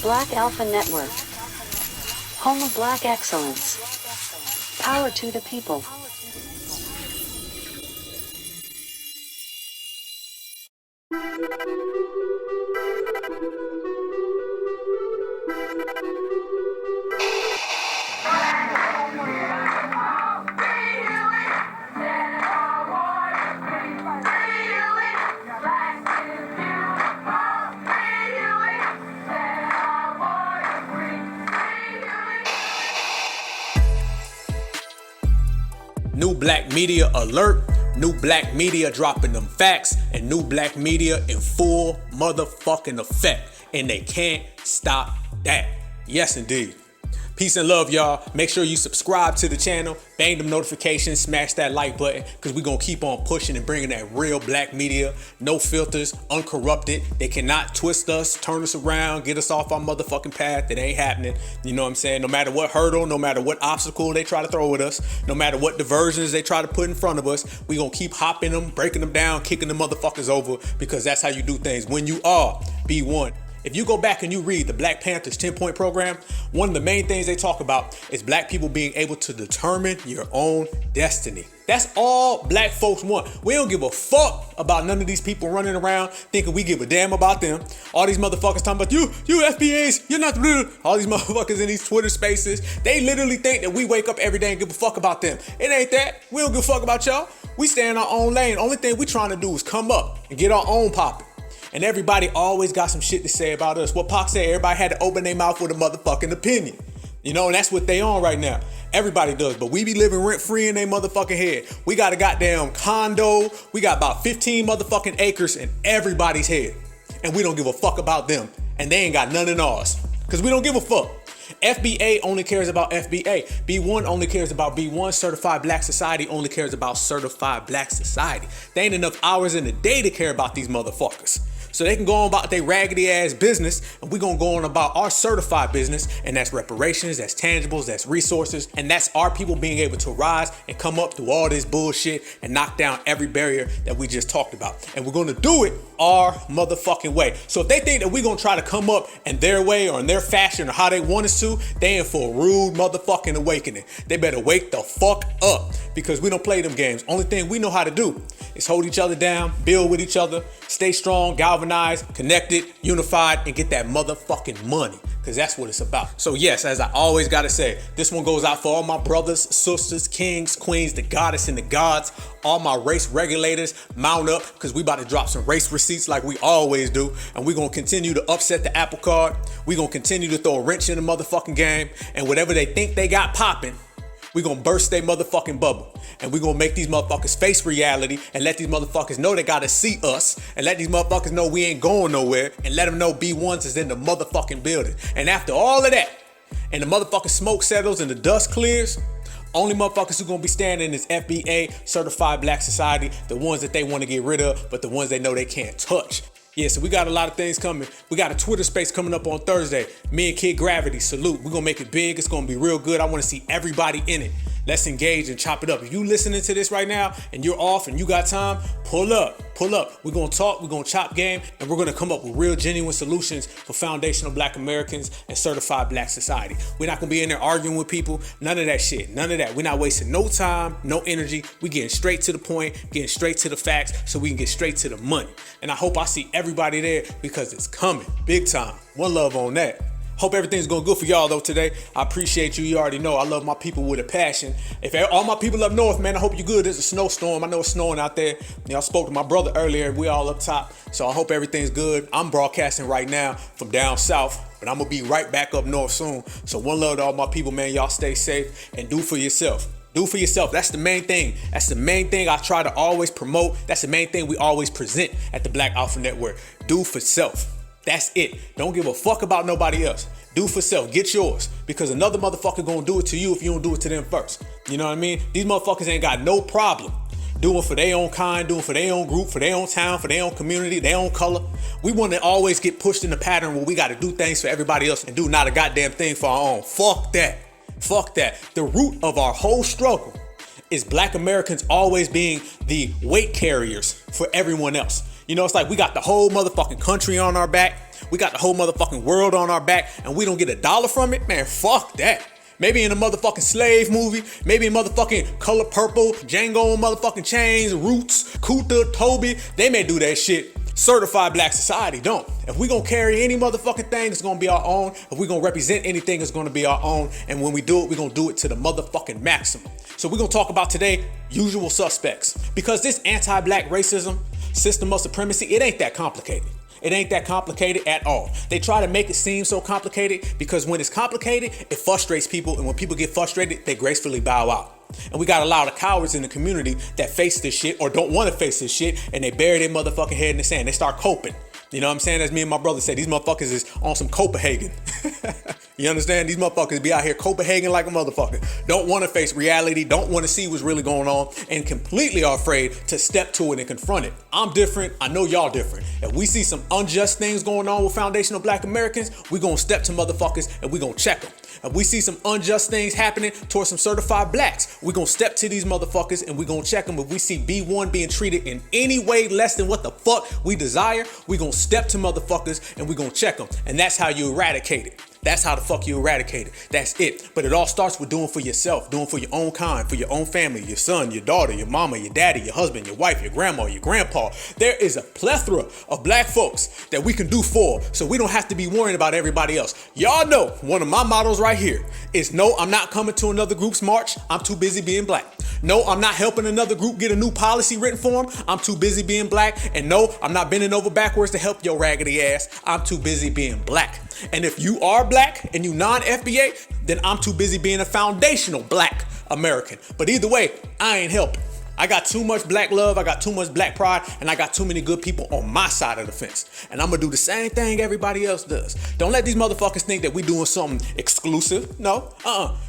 Black Alpha Network. Home of Black excellence. Power to the people. New black media alert, new black media dropping them facts, and new black media in full motherfucking effect. And they can't stop that. Yes, indeed. Peace and love, y'all. Make sure you subscribe to the channel, bang them notifications, smash that like button, because we're going to keep on pushing and bringing that real black media, no filters, uncorrupted. They cannot twist us, turn us around, get us off our motherfucking path. It ain't happening. You know what I'm saying? No matter what hurdle, no matter what obstacle they try to throw at us, no matter what diversions they try to put in front of us, we're going to keep hopping them, breaking them down, kicking the motherfuckers over, because that's how you do things when you are B1. If you go back and you read the Black Panthers 10-point program, one of the main things they talk about is black people being able to determine your own destiny. That's all black folks want. We don't give a fuck about none of these people running around thinking we give a damn about them. All these motherfuckers talking about you FBAs, you're not real. All these motherfuckers in these Twitter spaces, they literally think that we wake up every day and give a fuck about them. It ain't that. We don't give a fuck about y'all. We stay in our own lane. Only thing we trying to do is come up and get our own popping. And everybody always got some shit to say about us. What Pac said, everybody had to open their mouth with a motherfucking opinion. You know, and that's what they on right now. Everybody does, but we be living rent-free in their motherfucking head. We got a goddamn condo. We got about 15 motherfucking acres in everybody's head. And we don't give a fuck about them. And they ain't got none in ours. Because we don't give a fuck. FBA only cares about FBA. B1 only cares about B1. Certified Black Society only cares about Certified Black Society. There ain't enough hours in the day to care about these motherfuckers. So they can go on about their raggedy ass business, and we're gonna go on about our certified business, and that's reparations, that's tangibles, that's resources, and that's our people being able to rise and come up through all this bullshit and knock down every barrier that we just talked about. And we're gonna do it our motherfucking way. So if they think that we're gonna try to come up in their way or in their fashion or how they want us to, they in for a rude motherfucking awakening. They better wake the fuck up, because we don't play them games. Only thing we know how to do is hold each other down, build with each other, stay strong, galvanized, connected, unified, and get that motherfucking money, because that's what it's about. So yes, as I always gotta say, this one goes out for all my brothers, sisters, kings, queens, the goddess and the gods, all my race regulators. Mount up, because we about to drop some race receipts like we always do, and we're gonna continue to upset the apple cart. We're gonna continue to throw a wrench in the motherfucking game, and whatever they think they got popping, we're gonna burst their motherfucking bubble. And we're gonna make these motherfuckers face reality and let these motherfuckers know they gotta see us, and let these motherfuckers know we ain't going nowhere, and let them know B1s is in the motherfucking building. And after all of that, and the motherfucking smoke settles and the dust clears, only motherfuckers who gonna be standing is FBA, Certified Black Society, the ones that they wanna get rid of, but the ones they know they can't touch. Yeah, so we got a lot of things coming. We got a Twitter space coming up on Thursday. Me and Kid Gravity, salute. We're gonna make it big. It's gonna be real good. I wanna see everybody in it. Let's engage and chop it up. If you listening to this right now and you're off and you got time, pull up. We're gonna talk, we're gonna chop game, and we're gonna come up with real genuine solutions for foundational Black Americans and certified Black society. We're not gonna be in there arguing with people. None of that shit, none of that. We're not wasting no time, no energy. We getting straight to the point, getting straight to the facts, so we can get straight to the money. And I hope I see everybody there, because it's coming, big time. One love on that. Hope everything's going good for y'all though today. I appreciate you. You already know I love my people with a passion. If all my people up north, man, I hope you're good. There's a snowstorm. I know it's snowing out there. I spoke to my brother earlier. We all up top. So I hope everything's good. I'm broadcasting right now from down south, but I'm going to be right back up north soon. So one love to all my people, man. Y'all stay safe and do for yourself. Do for yourself. That's the main thing. That's the main thing I try to always promote. That's the main thing we always present at the Black Alpha Network. Do for self. That's it. Don't give a fuck about nobody else. Do for self. Get yours. Because another motherfucker gonna do it to you if you don't do it to them first. You know what I mean? These motherfuckers ain't got no problem doing for their own kind, doing for their own group, for their own town, for their own community, their own color. We want to always get pushed in the pattern where we got to do things for everybody else and do not a goddamn thing for our own. Fuck that. Fuck that. The root of our whole struggle is Black Americans always being the weight carriers for everyone else. You know, it's like we got the whole motherfucking country on our back. we got the whole motherfucking world on our back and we don't get $1 from it? Man, fuck that. Maybe in a motherfucking slave movie, maybe in motherfucking Color Purple, Django motherfucking Chains, Roots, Kuta, Toby, they may do that shit. Certified Black Society don't. If we gonna carry any motherfucking thing, it's gonna be our own. If we gonna represent anything, it's gonna be our own. And when we do it, we're gonna do it to the motherfucking maximum. So we're gonna talk about today, usual suspects. Because this anti-black racism, system of supremacy, it ain't that complicated. It ain't that complicated at all. They try to make it seem so complicated because when it's complicated, it frustrates people. And when people get frustrated, they gracefully bow out. And we got a lot of cowards in the community that face this shit or don't want to face this shit. And they bury their motherfucking head in the sand. They start coping. You know what I'm saying? As me and my brother said, these motherfuckers is on some Copenhagen. You understand? These motherfuckers be out here Copenhagen like a motherfucker. Don't want to face reality, don't want to see what's really going on, and completely are afraid to step to it and confront it. I'm different. I know y'all different. If we see some unjust things going on with foundational Black Americans, we going to step to motherfuckers and we going to check them. If we see some unjust things happening towards some certified blacks, we're going to step to these motherfuckers and we're going to check them. If we see B1 being treated in any way less than what the fuck we desire, we're going to step to motherfuckers and we're going to check them. And that's how you eradicate it. That's how the fuck you eradicate it. That's it. But it all starts with doing for yourself, doing for your own kind, for your own family, your son, your daughter, your mama, your daddy, your husband, your wife, your grandma, your grandpa. There is a plethora of black folks that we can do for, so we don't have to be worrying about everybody else. Y'all know one of my mottos right here is no, I'm not coming to another group's march. I'm too busy being black. No, I'm not helping another group get a new policy written for them. I'm too busy being black. And no, I'm not bending over backwards to help your raggedy ass. I'm too busy being black. And if you are black and you non-FBA, then I'm too busy being a foundational Black American. But either way, I ain't helping. I got too much black love, I got too much black pride, and I got too many good people on my side of the fence. And I'm gonna do the same thing everybody else does. Don't let these motherfuckers think that we doing something exclusive. No,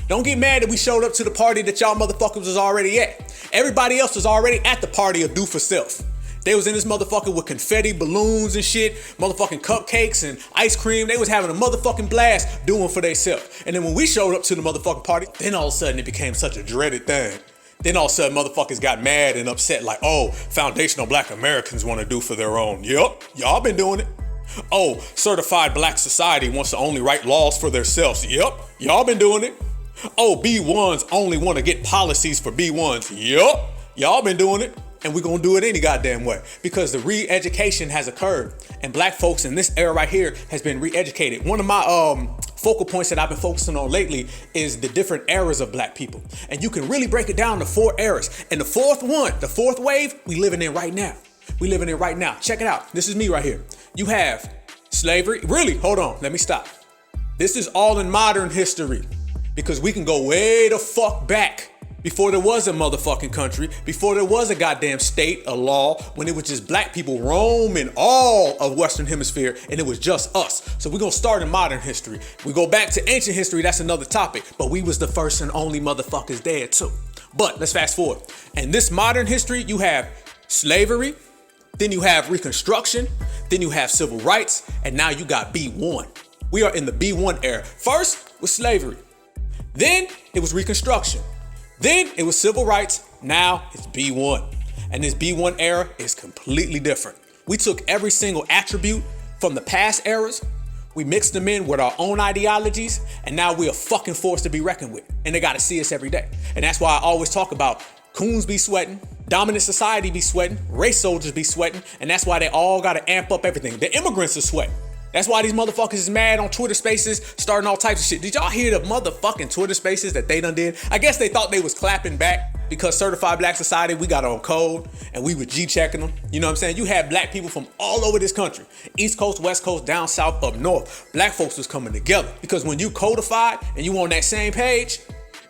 Don't get mad that we showed up to the party that y'all motherfuckers was already at. Everybody else was already at the party of do for self. They was in this motherfucker with confetti, balloons and shit, motherfucking cupcakes and ice cream. They was having a motherfucking blast doing for themselves. And then when we showed up to the motherfucking party, then all of a sudden it became such a dreaded thing. Then all of a sudden motherfuckers got mad and upset like, oh, foundational Black Americans want to do for their own. Yep, y'all been doing it. Oh, certified Black Society wants to only write laws for themselves. Yep, y'all been doing it. Oh, B1s only want to get policies for B1s. Yep, y'all been doing it. And we're going to do it any goddamn way because the re-education has occurred and black folks in this era right here has been re-educated. One of my focal points that I've been focusing on lately is the different eras of black people. And you can really break it down to 4 eras. And the fourth one, the fourth wave, we living in right now. We living in right now. Check it out. This is me right here. You have slavery. Really? Hold on. Let me stop. This is all in modern history because we can go way the fuck back. Before there was a motherfucking country, before there was a goddamn state, a law, when it was just black people roaming all of Western Hemisphere and it was just us. So we're gonna start in modern history. We go back to ancient history, that's another topic, but we was the first and only motherfuckers there too. But let's fast forward. In this modern history, you have slavery, then you have Reconstruction, then you have civil rights, and now you got B1. We are in the B1 era. First was slavery, then it was Reconstruction. Then it was civil rights, now it's B1. And this B1 era is completely different. We took every single attribute from the past eras, we mixed them in with our own ideologies, and now we're a fucking force to be reckoned with. And they gotta see us every day. And that's why I always talk about coons be sweating, dominant society be sweating, race soldiers be sweating, and that's why they all gotta amp up everything. The immigrants are sweating. That's why these motherfuckers is mad on Twitter Spaces, starting all types of shit. Did y'all hear the motherfucking Twitter Spaces that they done did? I guess they thought they was clapping back because Certified Black Society, we got on code and we were G-checking them. You know what I'm saying? You had black people from all over this country. East Coast, West Coast, down south, up north. Black folks was coming together because when you codified and you on that same page,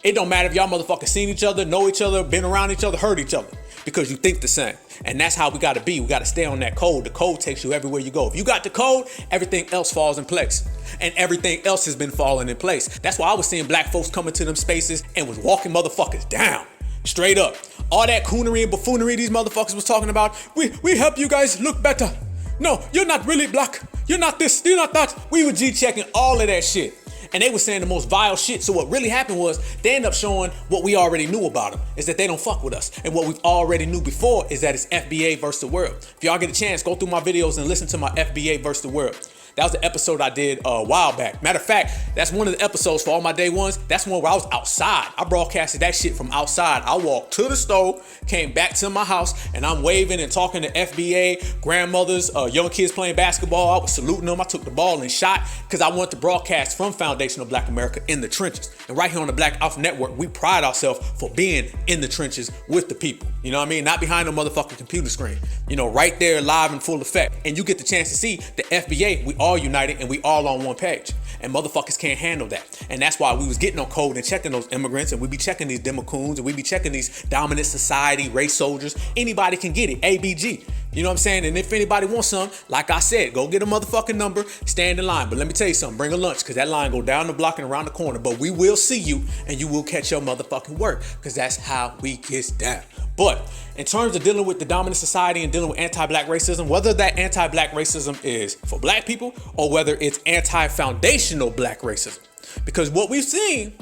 it don't matter if y'all motherfuckers seen each other, know each other, been around each other, heard each other. Because you think the same. And that's how we gotta be. We gotta stay on that code. The code takes you everywhere you go. If you got the code, everything else falls in place. And everything else has been falling in place. That's why I was seeing black folks coming to them spaces and was walking motherfuckers down. Straight up. All that coonery and buffoonery these motherfuckers was talking about. We help you guys look better. No, you're not really black. You're not this, you're not that. We were G-checking all of that shit. And they were saying the most vile shit. So what really happened was they end up showing what we already knew about them, is that they don't fuck with us. And what we've already knew before is that it's FBA versus the world. If y'all get a chance, go through my videos and listen to my FBA versus the world. That was the episode I did a while back. Matter of fact, that's one of the episodes for all my day ones. That's one where I was outside. I broadcasted that shit from outside. I walked to the stove, came back to my house, and I'm waving and talking to FBA, grandmothers, young kids playing basketball. I was saluting them. I took the ball and shot because I wanted to broadcast from Foundational Black America in the trenches. And right here on the Black Alpha Network, we pride ourselves for being in the trenches with the people. You know what I mean? Not behind a motherfucking computer screen. You know, right there, live in full effect. And you get the chance to see the FBA, we all united and we all on one page. And motherfuckers can't handle that. And that's why we was getting on code and checking those immigrants, and we be checking these democoons, and we be checking these dominant society, race soldiers. Anybody can get it, ABG. You know what I'm saying? And if anybody wants some, like I said, go get a motherfucking number, stand in line. But let me tell you something, bring a lunch, because that line go down the block and around the corner. But we will see you, and you will catch your motherfucking work, because that's how we get down. But in terms of dealing with the dominant society and dealing with anti-black racism, whether that anti-black racism is for black people or whether it's anti-foundational black racism, because what we've seen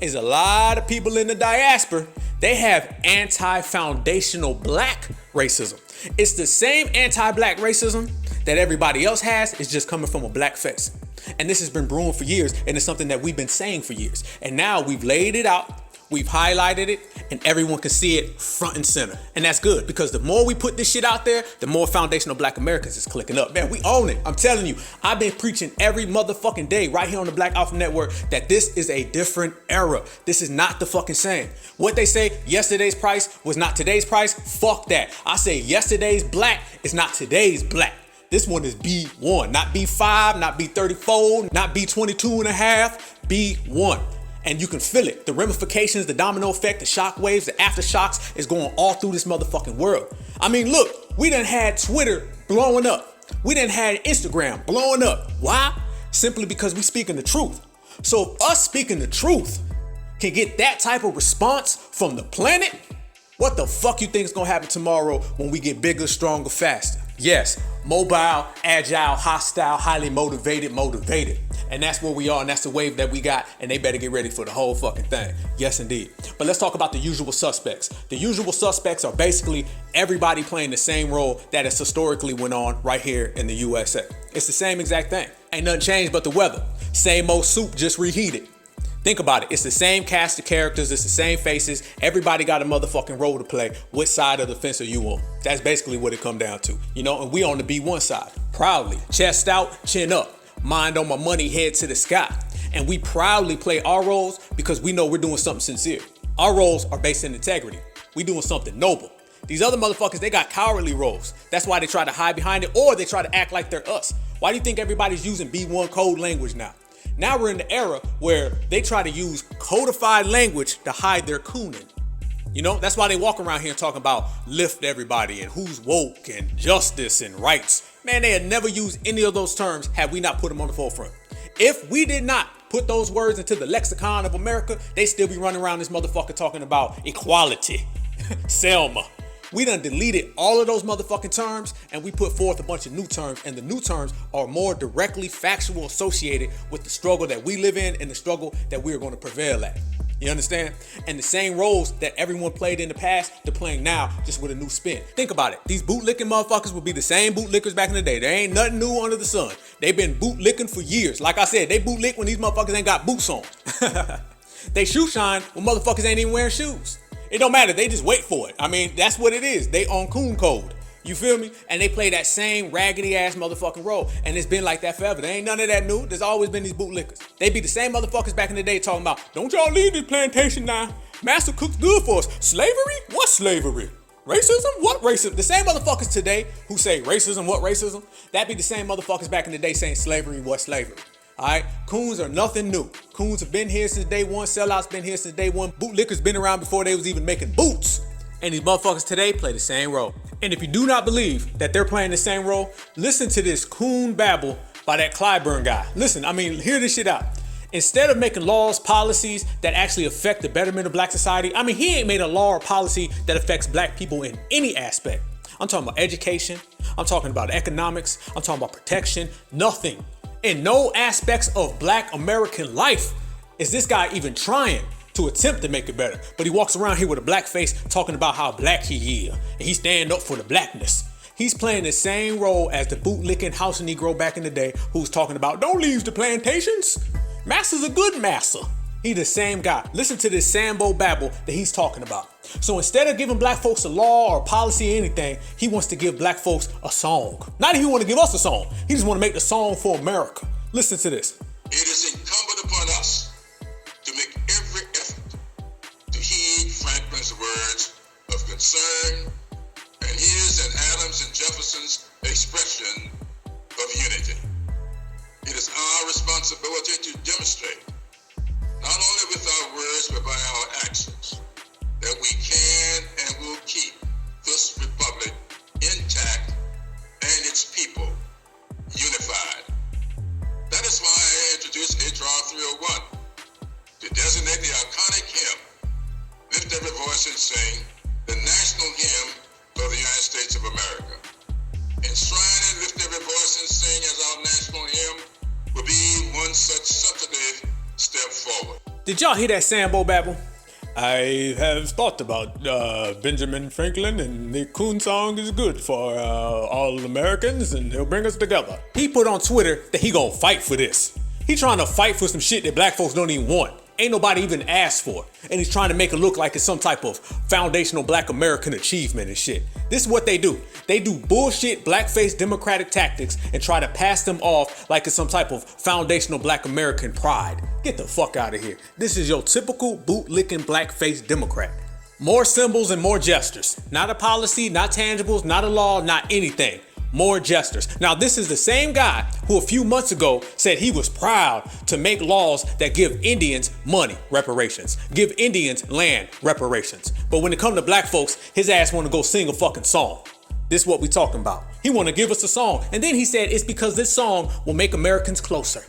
is a lot of people in the diaspora, they have anti-foundational black racism. It's the same anti-black racism that everybody else has, it's just coming from a black face. And this has been brewing for years, and it's something that we've been saying for years. And now we've laid it out, we've highlighted it, and everyone can see it front and center. And that's good, because the more we put this shit out there, the more foundational black Americans is clicking up. Man, we own it. I'm telling you, I've been preaching every motherfucking day right here on the Black Alpha Network that this is a different era. This is not the fucking same. What they say, yesterday's price was not today's price, fuck that. I say yesterday's black is not today's black. This one is B1, not B5, not B34, not B22 and a half, B1. And you can feel it. The ramifications, the domino effect, the shock waves, the aftershocks is going all through this motherfucking world. I mean, look, we done had Twitter blowing up. We done had Instagram blowing up. Why? Simply because we speaking the truth. So if us speaking the truth can get that type of response from the planet, what the fuck you think is gonna happen tomorrow when we get bigger, stronger, faster? Yes, mobile, agile, hostile, highly motivated. And that's where we are, and that's the wave that we got, and they better get ready for the whole fucking thing. Yes, indeed. But let's talk about the usual suspects. The usual suspects are basically everybody playing the same role that has historically went on right here in the USA. It's the same exact thing. Ain't nothing changed but the weather. Same old soup, just reheated. Think about it. It's the same cast of characters. It's the same faces. Everybody got a motherfucking role to play. Which side of the fence are you on? That's basically what it come down to. You know, and we on the B1 side. Proudly. Chest out, chin up. Mind on my money, head to the sky. And we proudly play our roles because we know we're doing something sincere. Our roles are based in integrity. We doing something noble. These other motherfuckers, they got cowardly roles. That's why they try to hide behind it, or they try to act like they're us. Why do you think everybody's using B1 code language now? Now we're in the era where they try to use codified language to hide their cooning. You know, that's why they walk around here talking about lift everybody and who's woke and justice and rights. Man, they had never used any of those terms had we not put them on the forefront. If we did not put those words into the lexicon of America, they still be running around this motherfucker talking about equality, Selma. We done deleted all of those motherfucking terms and we put forth a bunch of new terms, and the new terms are more directly factual associated with the struggle that we live in and the struggle that we are going to prevail at. You understand? And the same roles that everyone played in the past, they're playing now, just with a new spin. Think about it. These bootlicking motherfuckers will be the same bootlickers back in the day. There ain't nothing new under the sun. They've been bootlicking for years. Like I said, they bootlick when these motherfuckers ain't got boots on. They shoe shine when motherfuckers ain't even wearing shoes. It don't matter. They just wait for it. I mean, that's what it is. They on coon code. You feel me? And they play that same raggedy ass motherfucking role. And it's been like that forever. There ain't none of that new. There's always been these bootlickers. They be the same motherfuckers back in the day talking about, don't y'all leave this plantation now. Master cooks good for us. Slavery? What slavery? Racism? What racism? The same motherfuckers today who say racism, what racism? That be the same motherfuckers back in the day saying slavery, what slavery? All right, coons are nothing new. Coons have been here since day one. Sellouts been here since day one. Bootlickers been around before they was even making boots. And these motherfuckers today play the same role. And if you do not believe that they're playing the same role, listen to this coon babble by that Clyburn guy. Listen, I mean, hear this shit out. Instead of making laws, policies that actually affect the betterment of black society, I mean, he ain't made a law or policy that affects black people in any aspect. I'm talking about education. I'm talking about economics. I'm talking about protection. Nothing. In no aspects of black American life is this guy even trying to attempt to make it better. But he walks around here with a black face talking about how black he is. And he stand up for the blackness. He's playing the same role as the bootlicking house Negro back in the day who's talking about, don't leave the plantations. Massa's a good massa. He the same guy. Listen to this Sambo babble that he's talking about. So instead of giving black folks a law or policy or anything, he wants to give black folks a song. Not even want to give us a song. He just want to make the song for America. Listen to this. It is incumbent upon us to make every effort to heed Franklin's words of concern and his and Adams and Jefferson's expression of unity. It is our responsibility to demonstrate, not only with our words but by our actions, that we can and will keep this republic intact and its people unified. That is why I introduced H.R. 301 to designate the iconic hymn, Lift Every Voice and Sing, the national hymn of the United States of America. Enshrining Lift Every Voice and Sing as our national hymn will be one such substantive step forward. Did y'all hear that Sambo babble? I have thought about Benjamin Franklin, and the coon song is good for all Americans, and it'll bring us together. He put on Twitter that he gonna fight for this. He trying to fight for some shit that black folks don't even want. Ain't nobody even asked for. And he's trying to make it look like it's some type of foundational black American achievement and shit. This is what they do. They do bullshit blackface democratic tactics and try to pass them off like it's some type of foundational black American pride. Get the fuck out of here. This is your typical bootlicking blackface Democrat. More symbols and more gestures. Not a policy, not tangibles, not a law, not anything. More gestures. Now, this is the same guy who a few months ago said he was proud to make laws that give Indians money, reparations, give Indians land, reparations. But when it comes to black folks, his ass want to go sing a fucking song. This is what we talking about. He want to give us a song. And then he said it's because this song will make Americans closer.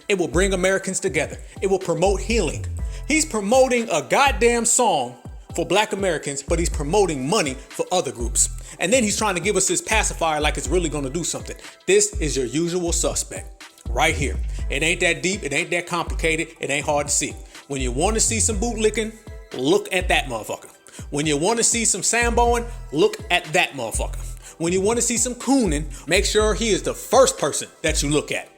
It will bring Americans together. It will promote healing. He's promoting a goddamn song for black Americans, but he's promoting money for other groups. And then he's trying to give us this pacifier like it's really gonna do something. This is your usual suspect right here. It ain't that deep, it ain't that complicated, it ain't hard to see. When you wanna see some bootlicking, look at that motherfucker. When you wanna see some samboing, look at that motherfucker. When you wanna see some cooning, make sure he is the first person that you look at.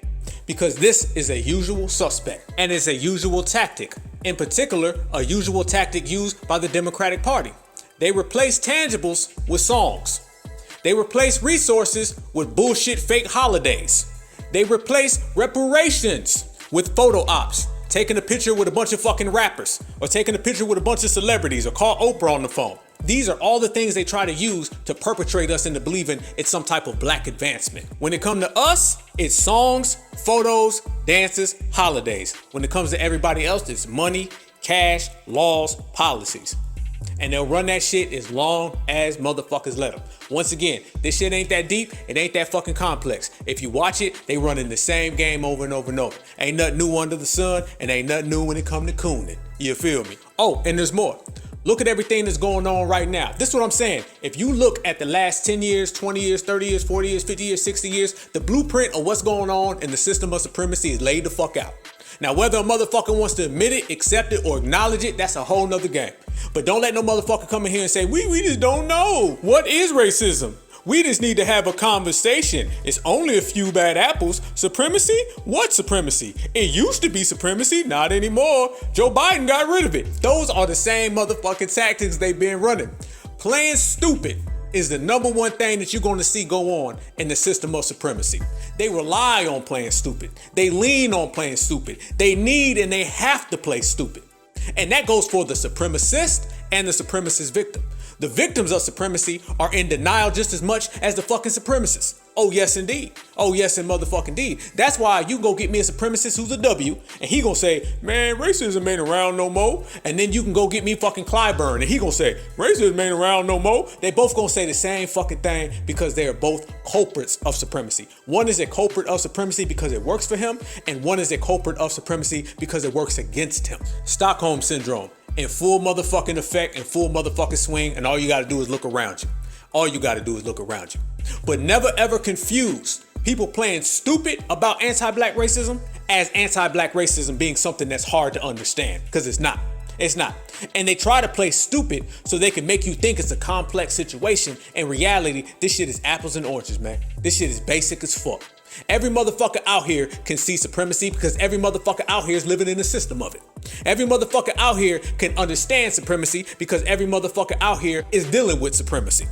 Because this is a usual suspect and it's a usual tactic. In particular, a usual tactic used by the Democratic Party. They replace tangibles with songs. They replace resources with bullshit fake holidays. They replace reparations with photo ops. Taking a picture with a bunch of fucking rappers, or taking a picture with a bunch of celebrities, or call Oprah on the phone. These are all the things they try to use to perpetrate us into believing it's some type of black advancement. When it comes to us, it's songs, photos, dances, holidays. When it comes to everybody else, it's money, cash, laws, policies. And they'll run that shit as long as motherfuckers let them. Once again, this shit ain't that deep. It ain't that fucking complex. If you watch it, they running the same game over and over and over. Ain't nothing new under the sun, and ain't nothing new when it come to cooning. You feel me? Oh, and there's more. Look at everything that's going on right now. This is what I'm saying. If you look at the last 10 years, 20 years, 30 years, 40 years, 50 years, 60 years, the blueprint of what's going on in the system of supremacy is laid the fuck out. Now, whether a motherfucker wants to admit it, accept it, or acknowledge it, that's a whole nother game. But don't let no motherfucker come in here and say, we just don't know. What is racism? We just need to have a conversation. It's only a few bad apples. Supremacy? What supremacy? It used to be supremacy, not anymore. Joe Biden got rid of it. Those are the same motherfucking tactics they've been running. Playing stupid is the number one thing that you're going to see go on in the system of supremacy. They rely on playing stupid. They lean on playing stupid. They need and they have to play stupid. And that goes for the supremacist and the supremacist victim. The victims of supremacy are in denial just as much as the fucking supremacists. Oh yes indeed. Oh yes and motherfucking indeed. That's why you go get me a supremacist who's a W and he gonna say, man, racism ain't around no more. And then you can go get me fucking Clyburn and he gonna say, racism ain't around no more. They both gonna say the same fucking thing because they are both culprits of supremacy. One is a culprit of supremacy because it works for him, and one is a culprit of supremacy because it works against him. Stockholm Syndrome in full motherfucking effect and full motherfucking swing, and all you gotta do is look around you. All you gotta do is look around you. But never ever confuse people playing stupid about anti-black racism as anti-black racism being something that's hard to understand, because it's not. It's not. And they try to play stupid so they can make you think it's a complex situation. In reality, this shit is apples and oranges, man. This shit is basic as fuck. Every motherfucker out here can see supremacy because every motherfucker out here is living in the system of it. Every motherfucker out here can understand supremacy because every motherfucker out here is dealing with supremacy.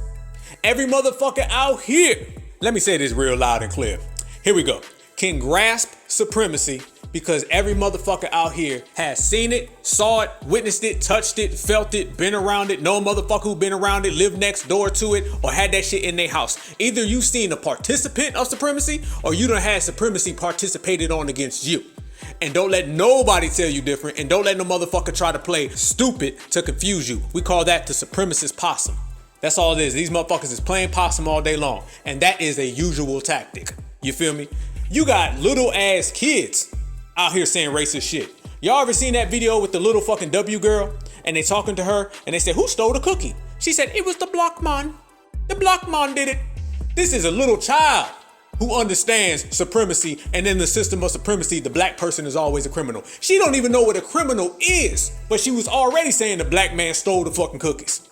Every motherfucker out here, let me say this real loud and clear. Here we go. Can grasp supremacy because every motherfucker out here has seen it, saw it, witnessed it, touched it, felt it, been around it, know a motherfucker who been around it, lived next door to it, or had that shit in their house. Either you seen a participant of supremacy or you done had supremacy participated on against you. And don't let nobody tell you different, and don't let no motherfucker try to play stupid to confuse you. We call that the supremacist possum. That's all it is. These motherfuckers is playing possum all day long. And that is a usual tactic. You feel me? You got little ass kids out here saying racist shit. Y'all ever seen that video with the little fucking W girl? And they talking to her and they said, who stole the cookie? She said, it was the black man. The black man did it. This is a little child who understands supremacy, and in the system of supremacy, the black person is always a criminal. She don't even know what a criminal is, but she was already saying the black man stole the fucking cookies.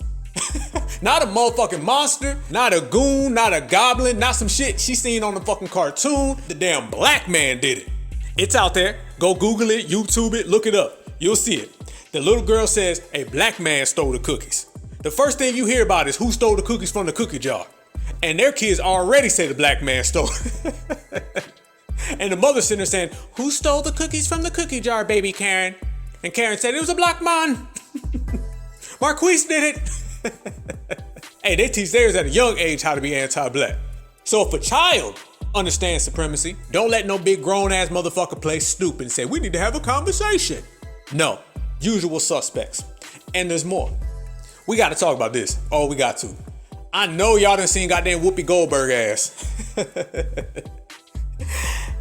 Not a motherfucking monster, not a goon, not a goblin, not some shit she seen on the fucking cartoon. The damn black man did it. It's out there. Go Google it, YouTube it, look it up. You'll see it. The little girl says a black man stole the cookies. The first thing you hear about is who stole the cookies from the cookie jar. And their kids already say the black man stole it. And the mother sitting there saying, who stole the cookies from the cookie jar, baby Karen? And Karen said, it was a black man. Marquise did it. Hey, they teach theirs at a young age how to be anti-black. So if a child understands supremacy, don't let no big grown ass motherfucker play stupid and say, we need to have a conversation. No, usual suspects. And there's more. We got to talk about this. Oh, we got to. I know y'all done seen goddamn Whoopi Goldberg ass.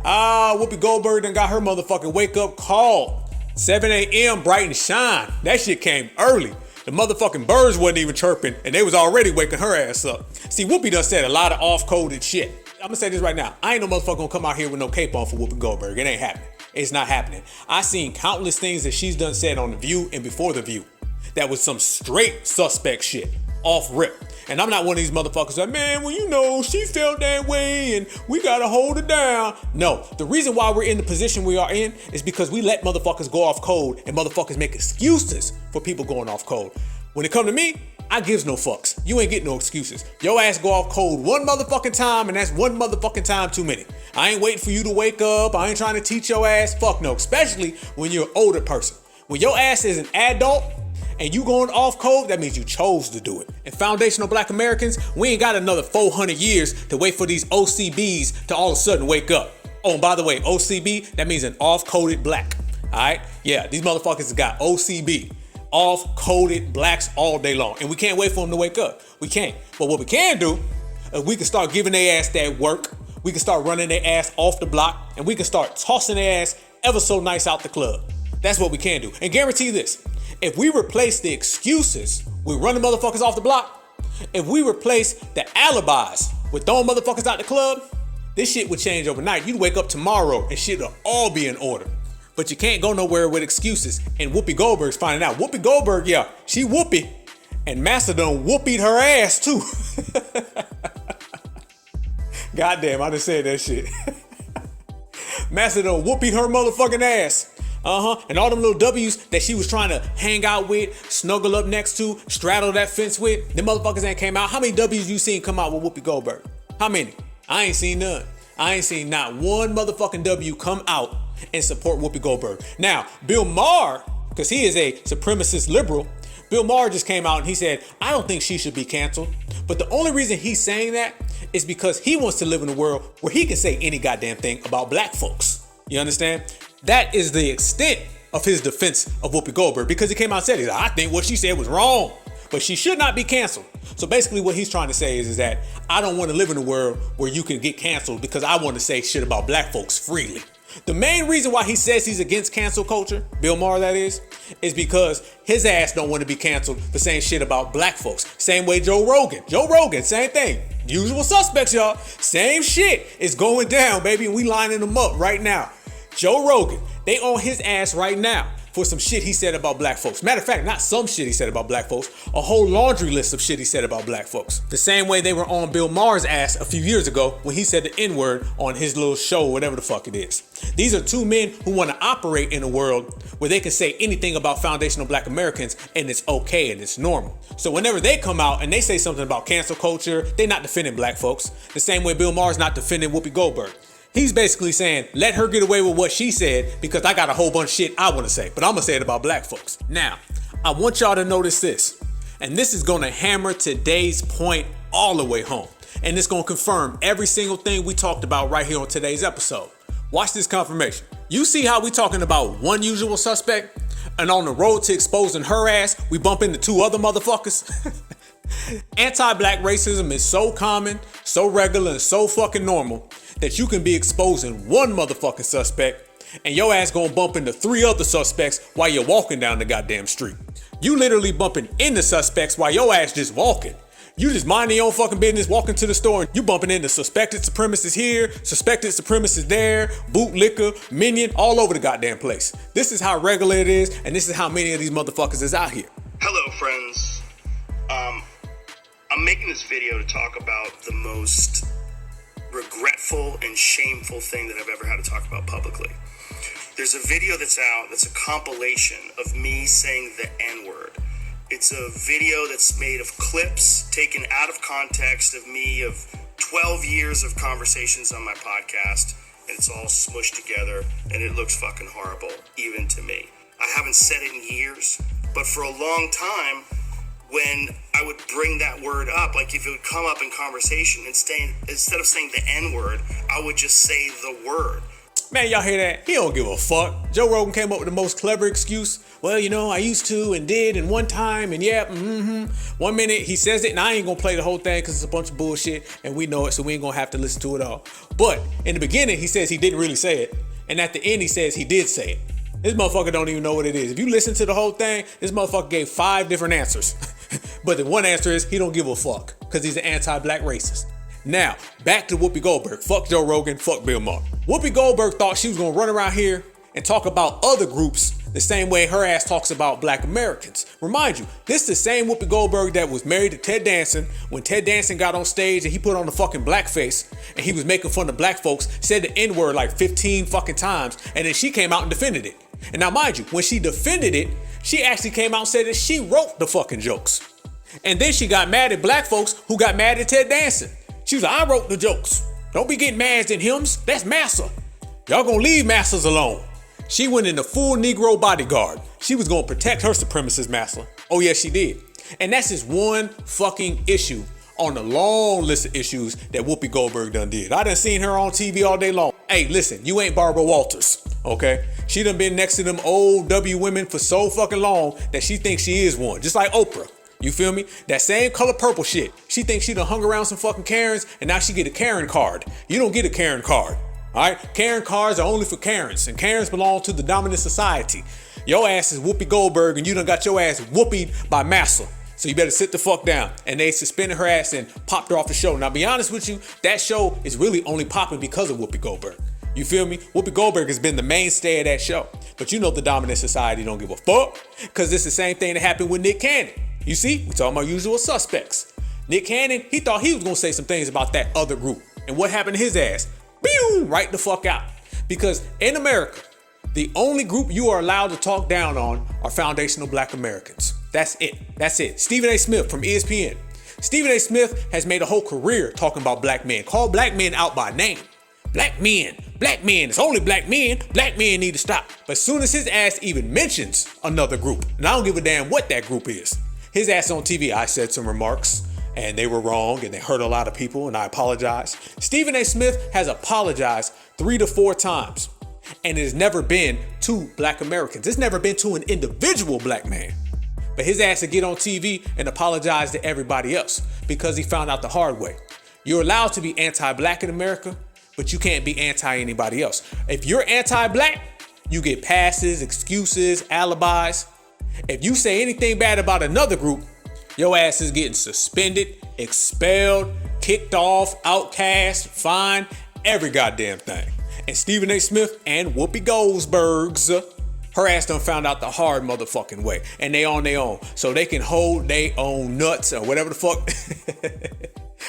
Whoopi Goldberg done got her motherfucking wake up call. 7 a.m. bright and shine. That shit came early. The motherfucking birds wasn't even chirping and they was already waking her ass up. See, Whoopi done said a lot of off-coded shit. I'm gonna say this right now. I ain't no motherfucker gonna come out here with no cape on for Whoopi Goldberg. It ain't happening. It's not happening. I seen countless things that she's done said on The View and Before The View that was some straight suspect shit. Off rip. And I'm not one of these motherfuckers that, man, well, you know, she felt that way and we gotta hold her down. No, the reason why we're in the position we are in is because we let motherfuckers go off code and motherfuckers make excuses for people going off code. When it come to me, I gives no fucks. You ain't getting no excuses. Your ass go off code one motherfucking time and that's one motherfucking time too many. I ain't waiting for you to wake up. I ain't trying to teach your ass. Fuck no, especially when you're an older person. When your ass is an adult, and you going off code, that means you chose to do it. And foundational black Americans, we ain't got another 400 years to wait for these OCBs to all of a sudden wake up. Oh, and by the way, OCB, that means an off-coded black. All right? Yeah, these motherfuckers got OCB. Off-coded blacks all day long. And we can't wait for them to wake up. We can't. But what we can do is we can start giving their ass that work. We can start running their ass off the block. And we can start tossing their ass ever so nice out the club. That's what we can do. And guarantee this. If we replace the excuses with running motherfuckers off the block, if we replace the alibis with throwing motherfuckers out the club, this shit would change overnight. You'd wake up tomorrow and shit will all be in order. But you can't go nowhere with excuses. And Whoopi Goldberg's finding out. Whoopi Goldberg, yeah, she whoopee. And Mastodon whoopied her ass too. Goddamn, I just said that shit. Mastodon whoopied her motherfucking ass. And all them little W's that she was trying to hang out with, snuggle up next to, straddle that fence with, them motherfuckers ain't came out. How many W's you seen come out with Whoopi Goldberg? How many? I ain't seen none. I ain't seen not one motherfucking W come out and support Whoopi Goldberg. Now, Bill Maher, because he is a supremacist liberal, Bill Maher just came out and he said, I don't think she should be canceled. But the only reason he's saying that is because he wants to live in a world where he can say any goddamn thing about black folks. You understand? That is the extent of his defense of Whoopi Goldberg, because he came out and said, I think what she said was wrong, but she should not be canceled. So basically what he's trying to say is that I don't want to live in a world where you can get canceled because I want to say shit about black folks freely. The main reason why he says he's against cancel culture, Bill Maher that is because his ass don't want to be canceled for saying shit about black folks. Same way Joe Rogan, same thing. Usual suspects, y'all. Same shit is going down, baby, and we lining them up right now. Joe Rogan, they on his ass right now for some shit he said about black folks. Matter of fact, not some shit he said about black folks, a whole laundry list of shit he said about black folks. The same way they were on Bill Maher's ass a few years ago when he said the N-word on his little show, whatever the fuck it is. These are two men who want to operate in a world where they can say anything about foundational black Americans and it's okay and it's normal. So whenever they come out and they say something about cancel culture, they're not defending black folks. The same way Bill Maher's not defending Whoopi Goldberg. He's basically saying, let her get away with what she said because I got a whole bunch of shit I want to say, but I'm going to say it about black folks. Now, I want y'all to notice this, and this is going to hammer today's point all the way home, and it's going to confirm every single thing we talked about right here on today's episode. Watch this confirmation. You see how we talking about one usual suspect, and on the road to exposing her ass, we bump into two other motherfuckers? Anti-black racism is so common, so regular, and so fucking normal that you can be exposing one motherfucking suspect and your ass gonna bump into three other suspects while you're walking down the goddamn street. You literally bumping into suspects while your ass just walking. You just minding your own fucking business, walking to the store, and you bumping into suspected supremacists here, suspected supremacists there, bootlicker, minion, all over the goddamn place. This is how regular it is, and this is how many of these motherfuckers is out here. Hello, friends. I'm making this video to talk about the most regretful and shameful thing that I've ever had to talk about publicly. There's a video that's out that's a compilation of me saying the N-word. It's a video that's made of clips taken out of context of me of 12 years of conversations on my podcast, and it's all smushed together, and it looks fucking horrible, even to me. I haven't said it in years, but for a long time, when I would bring that word up, like if it would come up in conversation, instead of saying the N-word, I would just say the word. Man, y'all hear that? He don't give a fuck. Joe Rogan came up with the most clever excuse. Well, you know, I used to and did and one time and yeah, 1 minute he says it and I ain't gonna play the whole thing because it's a bunch of bullshit and we know it, so we ain't gonna have to listen to it all. But in the beginning, he says he didn't really say it. And at the end, he says he did say it. This motherfucker don't even know what it is. If you listen to the whole thing, this motherfucker gave 5 different answers. But the one answer is he don't give a fuck because he's an anti-black racist. Now, back to Whoopi Goldberg. Fuck Joe Rogan, fuck Bill Maher. Whoopi Goldberg thought she was gonna run around here and talk about other groups the same way her ass talks about black Americans. Remind you, this is the same Whoopi Goldberg that was married to Ted Danson when Ted Danson got on stage and he put on the fucking blackface and he was making fun of black folks, said the N-word like 15 fucking times, and then she came out and defended it. And now mind you, when she defended it, she actually came out and said that she wrote the fucking jokes. And then she got mad at black folks who got mad at Ted Danson. She was like, I wrote the jokes. Don't be getting mad at hymns. That's Massa. Y'all gonna leave Massas alone. She went in the full Negro bodyguard. She was gonna protect her supremacist Massa. Oh yes, she did. And that's just one fucking issue on the long list of issues that Whoopi Goldberg done did. I done seen her on TV all day long. Hey, listen, you ain't Barbara Walters, okay? She done been next to them old W women for so fucking long that she thinks she is one, just like Oprah. You feel me? That same color purple shit. She thinks she done hung around some fucking Karens and now she get a Karen card. You don't get a Karen card, all right? Karen cards are only for Karens, and Karens belong to the dominant society. Your ass is Whoopi Goldberg and you done got your ass whoopied by Massa. So you better sit the fuck down. And they suspended her ass and popped her off the show. Now, be honest with you, that show is really only popping because of Whoopi Goldberg. You feel me? Whoopi Goldberg has been the mainstay of that show. But you know the dominant society don't give a fuck, because it's the same thing that happened with Nick Cannon. You see, we talking about usual suspects. Nick Cannon, he thought he was gonna say some things about that other group. And what happened to his ass? Boom, right the fuck out. Because in America, the only group you are allowed to talk down on are foundational black Americans. That's it. That's it. Stephen A. Smith from ESPN. Stephen A. Smith has made a whole career talking about black men. Call black men out by name. Black men, it's only black men need to stop. But as soon as his ass even mentions another group, and I don't give a damn what that group is, his ass on TV, I said some remarks and they were wrong and they hurt a lot of people and I apologize. Stephen A. Smith has apologized 3 to 4 times and it has never been to black Americans. It's never been to an individual black man. But his ass to get on TV and apologize to everybody else because he found out the hard way. You're allowed to be anti-black in America, but you can't be anti-anybody else. If you're anti-black, you get passes, excuses, alibis. If you say anything bad about another group, your ass is getting suspended, expelled, kicked off, outcast, fined, every goddamn thing. And Stephen A. Smith and Whoopi Goldberg's Her ass done found out the hard motherfucking way. And they on their own. So they can hold their own nuts or whatever the fuck.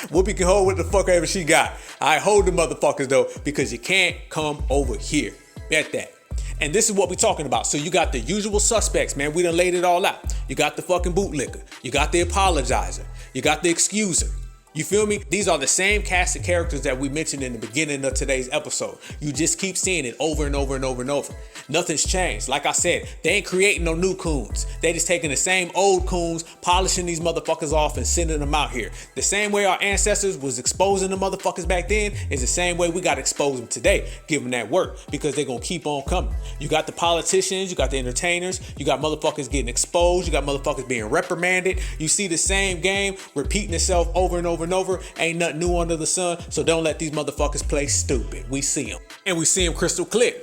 Whoopi can hold what the fuck ever she got. I hold the motherfuckers though, because you can't come over here. Bet that. And this is what we talking about. So you got the usual suspects, man. We done laid it all out. You got the fucking bootlicker. You got the apologizer. You got the excuser. You feel me? These are the same cast of characters that we mentioned in the beginning of today's episode. You just keep seeing it over and over and over and over. Nothing's changed. Like I said, they ain't creating no new coons. They just taking the same old coons, polishing these motherfuckers off and sending them out here. The same way our ancestors was exposing the motherfuckers back then is the same way we got to expose them today. Give them that work because they're going to keep on coming. You got the politicians, you got the entertainers, you got motherfuckers getting exposed, you got motherfuckers being reprimanded. You see the same game repeating itself over and over and over. Ain't nothing new under the sun, so don't let these motherfuckers play stupid. We see them, and we see them crystal clear.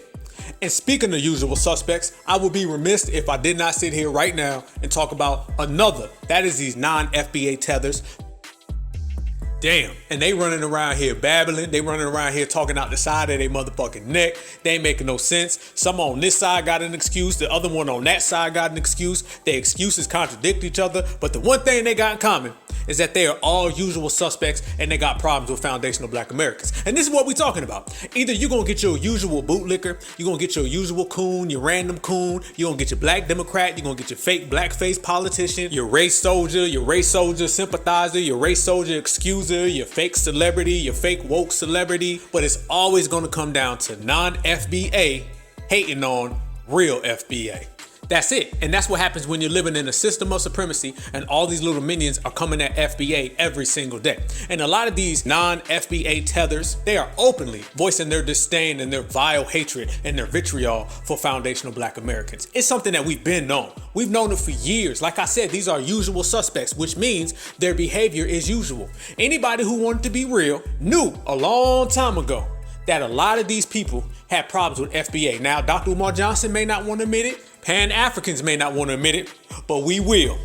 And speaking of usual suspects, I would be remiss if I did not sit here right now and talk about another. That is these non-FBA tethers. Damn, and they running around here babbling. They running around here talking out the side of their motherfucking neck. They ain't making no sense. Some on this side got an excuse. The other one on that side got an excuse. Their excuses contradict each other. But the one thing they got in common is that they are all usual suspects and they got problems with foundational Black Americans. And this is what we talking about. Either you're going to get your usual bootlicker, you're going to get your usual coon, your random coon, you're going to get your Black Democrat, you're going to get your fake blackface politician, your race soldier sympathizer, your race soldier excuser, your fake celebrity, your fake woke celebrity. But it's always going to come down to non-FBA hating on real FBA. That's it. And that's what happens when you're living in a system of supremacy and all these little minions are coming at FBA every single day. And a lot of these non-FBA tethers, they are openly voicing their disdain and their vile hatred and their vitriol for foundational Black Americans. It's something that we've been known. We've known it for years. Like I said, these are usual suspects, which means their behavior is usual. Anybody who wanted to be real knew a long time ago that a lot of these people had problems with FBA. Now, Dr. Umar Johnson may not want to admit it. Pan-Africans may not want to admit it, but we will.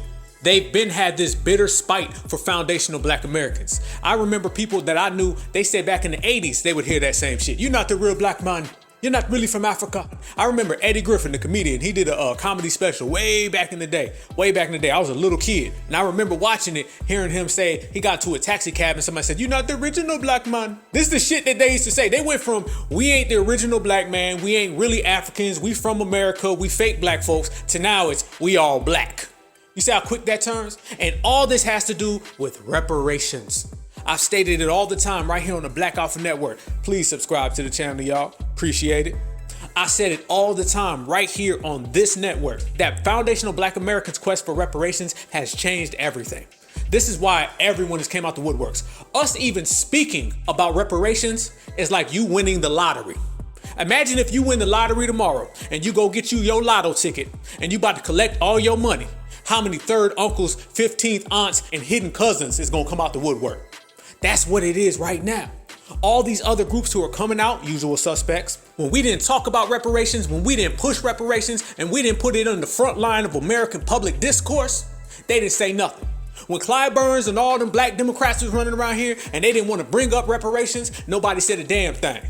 They've been had this bitter spite for foundational Black Americans. I remember people that I knew, they said back in the 80s, they would hear that same shit. You're not the real Black man. You're not really from Africa. I remember Eddie Griffin, the comedian, he did a comedy special way back in the day. I was a little kid. And I remember watching it, hearing him say, he got to a taxi cab and somebody said, you're not the original Black man. This is the shit that they used to say. They went from, we ain't the original Black man, we ain't really Africans, we from America, we fake Black folks, to now it's, we all Black. You see how quick that turns? And all this has to do with reparations. I've stated it all the time right here on the Black Alpha Network. Please subscribe to the channel, y'all. Appreciate it. I said it all the time right here on this network that foundational Black Americans' quest for reparations has changed everything. This is why everyone has came out the woodworks. Us even speaking about reparations is like you winning the lottery. Imagine if you win the lottery tomorrow and you go get you your lotto ticket and you about to collect all your money. How many third uncles, 15th aunts, and hidden cousins is gonna come out the woodwork? That's what it is right now. All these other groups who are coming out, usual suspects, when we didn't talk about reparations, when we didn't push reparations, and we didn't put it on the front line of American public discourse, they didn't say nothing. When Clyde Burns and all them Black Democrats was running around here and they didn't want to bring up reparations, nobody said a damn thing.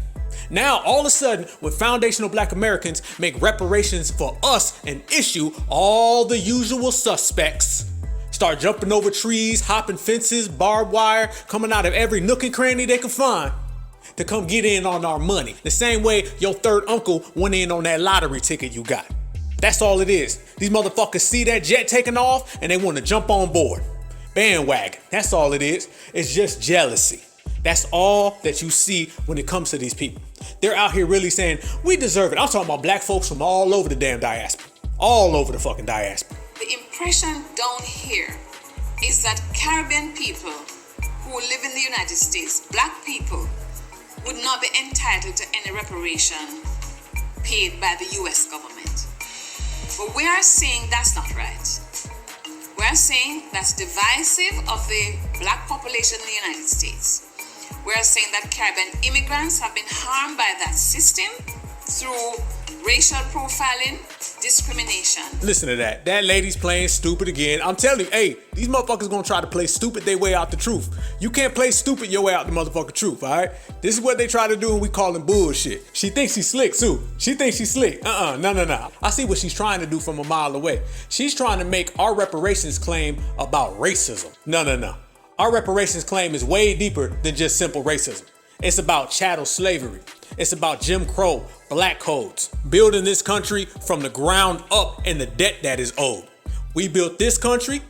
Now, all of a sudden, when foundational Black Americans make reparations for us an issue, all the usual suspects start jumping over trees, hopping fences, barbed wire, coming out of every nook and cranny they can find to come get in on our money. The same way your third uncle went in on that lottery ticket you got. That's all it is. These motherfuckers see that jet taking off and they want to jump on board. Bandwagon. That's all it is. It's just jealousy. That's all that you see when it comes to these people. They're out here really saying, we deserve it. I'm talking about Black folks from all over the damn diaspora. All over the fucking diaspora. The impression down here is that Caribbean people who live in the United States, Black people, would not be entitled to any reparation paid by the US government. But we are saying that's not right. We are saying that's divisive of the Black population in the United States. We are saying that Caribbean immigrants have been harmed by that system through racial profiling, discrimination. Listen to that. That lady's playing stupid again. I'm telling you, hey, these motherfuckers gonna try to play stupid their way out the truth. You can't play stupid your way out the motherfucking truth, all right? This is what they try to do and we call them bullshit. She thinks she's slick, too. She thinks she's slick. No. I see what she's trying to do from a mile away. She's trying to make our reparations claim about racism. No. Our reparations claim is way deeper than just simple racism. It's about chattel slavery. It's about Jim Crow, black codes, building this country from the ground up and the debt that is owed. We built this country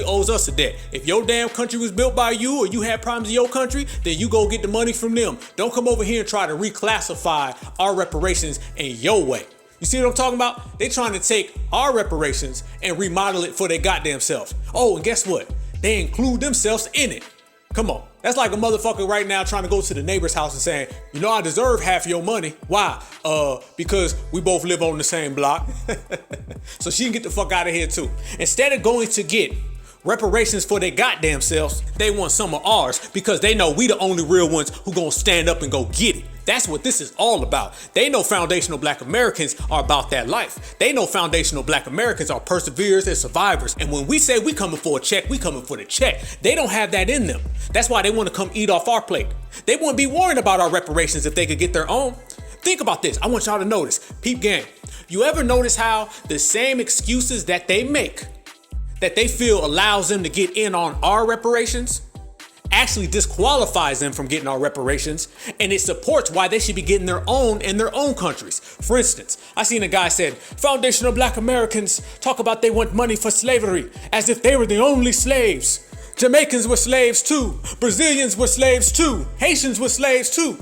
owes us a debt. If your damn country was built by you or you had problems in your country, then you go get the money from them. Don't come over here and try to reclassify our reparations in your way. You see what I'm talking about? They trying to take our reparations and remodel it for their goddamn self. Oh, and guess what? They include themselves in it. Come on. That's like a motherfucker right now trying to go to the neighbor's house and saying, you know, I deserve half your money. Why? Because we both live on the same block. So she can get the fuck out of here too. Instead of going to get reparations for their goddamn selves, they want some of ours because they know we the only real ones who gonna stand up and go get it. That's what this is all about. They know foundational black Americans are about that life. They know foundational black Americans are perseverers and survivors. And when we say we coming for a check, we coming for the check. They don't have that in them. That's why they want to come eat off our plate. They wouldn't be worrying about our reparations if they could get their own. Think about this. I want y'all to notice. Peep game. You ever notice how the same excuses that they make, that they feel allows them to get in on our reparations, actually disqualifies them from getting our reparations, and it supports why they should be getting their own in their own countries. For instance, I seen a guy said, foundational black Americans talk about they want money for slavery as if they were the only slaves. Jamaicans were slaves too. Brazilians were slaves too. Haitians were slaves too.